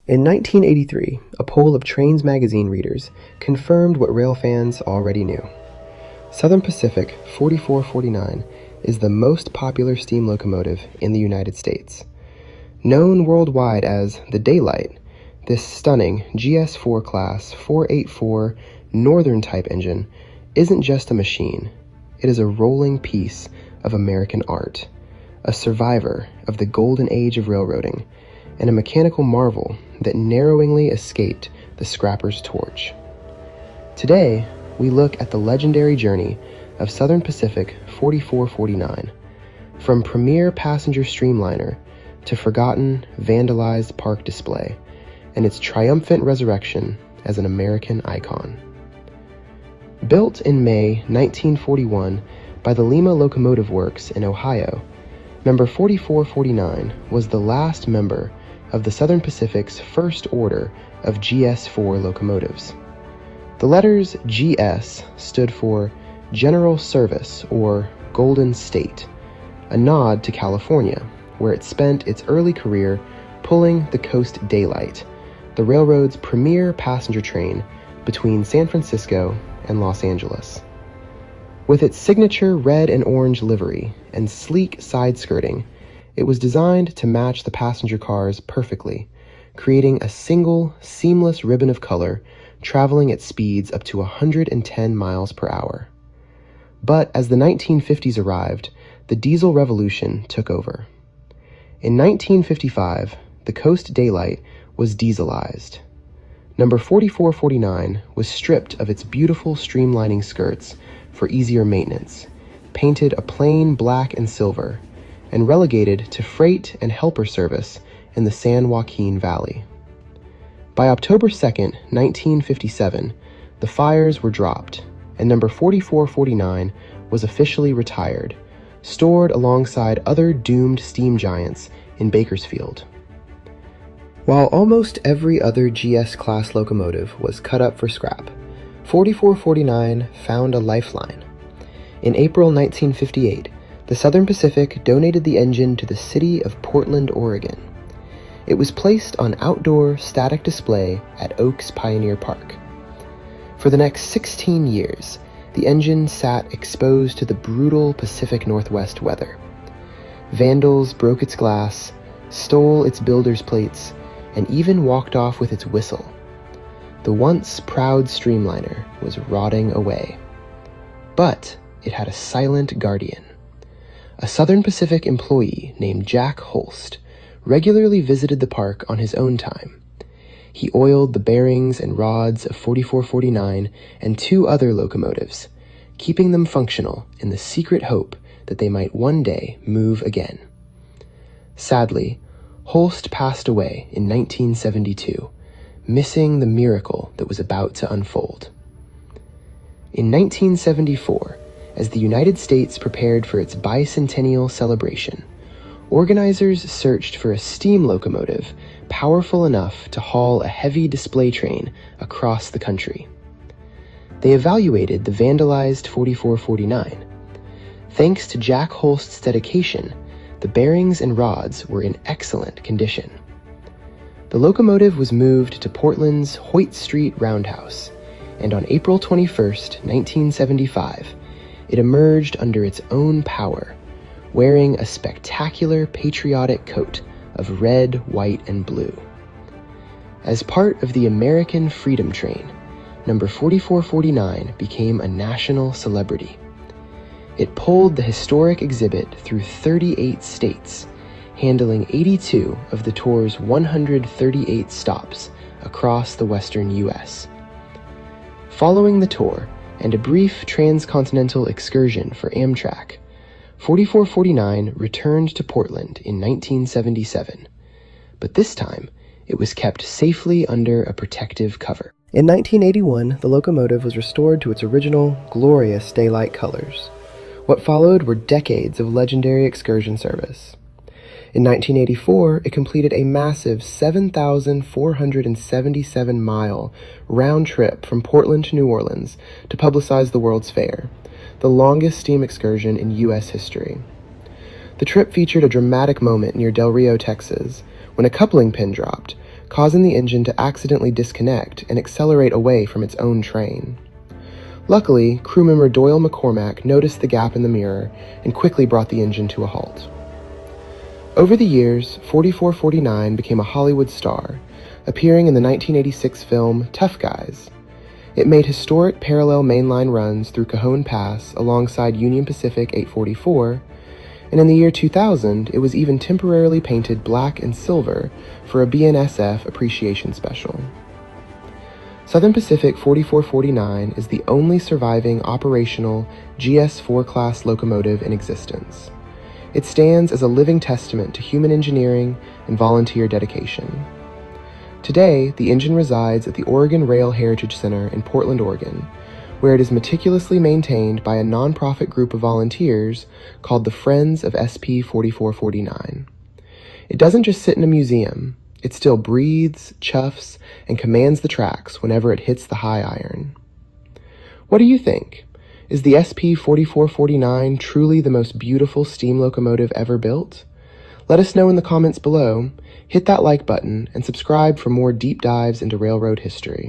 In 1983, a poll of Trains magazine readers confirmed what rail fans already knew. Southern Pacific 4449 is the most popular steam locomotive in the United States. Known worldwide as the Daylight, this stunning GS4 class 484 Northern type engine isn't just a machine. It is a rolling piece of American art, a survivor of the golden age of railroading, and a mechanical marvel that narrowingly escaped the scrapper's torch. Today, we look at the legendary journey of Southern Pacific 4449, from premier passenger streamliner to forgotten, vandalized park display, and its triumphant resurrection as an American icon. Built in May 1941 by the Lima Locomotive Works in Ohio, number 4449 was the last member of the Southern Pacific's first order of GS4 locomotives. The letters GS stood for General Service or Golden State, a nod to California, where it spent its early career pulling the Coast Daylight, the railroad's premier passenger train between San Francisco and Los Angeles. With its signature red and orange livery and sleek side skirting, it was designed to match the passenger cars perfectly, creating a single, seamless ribbon of color traveling at speeds up to 110 miles per hour. But as the 1950s arrived, the diesel revolution took over. In 1955, the Coast Daylight was dieselized. Number 4449 was stripped of its beautiful streamlining skirts for easier maintenance, painted a plain black and silver, and relegated to freight and helper service in the San Joaquin Valley. By October 2, 1957, the fires were dropped, and number 4449 was officially retired, stored alongside other doomed steam giants in Bakersfield. While almost every other GS-class locomotive was cut up for scrap, 4449 found a lifeline. In April 1958, the Southern Pacific donated the engine to the city of Portland, Oregon. It was placed on outdoor static display at Oaks Pioneer Park. For the next 16 years, the engine sat exposed to the brutal Pacific Northwest weather. Vandals broke its glass, stole its builder's plates, and even walked off with its whistle. The once proud streamliner was rotting away. But it had a silent guardian. A Southern Pacific employee named Jack Holst regularly visited the park on his own time. He oiled the bearings and rods of 4449 and two other locomotives, keeping them functional in the secret hope that they might one day move again. Sadly, Holst passed away in 1972, missing the miracle that was about to unfold. In 1974, as the United States prepared for its bicentennial celebration, organizers searched for a steam locomotive powerful enough to haul a heavy display train across the country. They evaluated the vandalized 4449. Thanks to Jack Holst's dedication, the bearings and rods were in excellent condition. The locomotive was moved to Portland's Hoyt Street Roundhouse, and on April 21, 1975, it emerged under its own power, wearing a spectacular patriotic coat of red, white, and blue. As part of the American Freedom Train, number 4449 became a national celebrity. It pulled the historic exhibit through 38 states, handling 82 of the tour's 138 stops across the western U.S. Following the tour and a brief transcontinental excursion for Amtrak, 4449 returned to Portland in 1977, but this time it was kept safely under a protective cover. In 1981, the locomotive was restored to its original, glorious daylight colors. What followed were decades of legendary excursion service. In 1984, it completed a massive 7,477-mile round trip from Portland to New Orleans to publicize the World's Fair, the longest steam excursion in U.S. history. The trip featured a dramatic moment near Del Rio, Texas, when a coupling pin dropped, causing the engine to accidentally disconnect and accelerate away from its own train. Luckily, crew member Doyle McCormack noticed the gap in the mirror and quickly brought the engine to a halt. Over the years, 4449 became a Hollywood star, appearing in the 1986 film Tough Guys. It made historic parallel mainline runs through Cajon Pass alongside Union Pacific 844, and in the year 2000, it was even temporarily painted black and silver for a BNSF appreciation special. Southern Pacific 4449 is the only surviving operational GS4 class locomotive in existence. It stands as a living testament to human engineering and volunteer dedication. Today, the engine resides at the Oregon Rail Heritage Center in Portland, Oregon, where it is meticulously maintained by a nonprofit group of volunteers called the Friends of SP 4449. It doesn't just sit in a museum. It still breathes, chuffs, and commands the tracks whenever it hits the high iron. What do you think? Is the SP 4449 truly the most beautiful steam locomotive ever built? Let us know in the comments below, hit that like button, and subscribe for more deep dives into railroad history.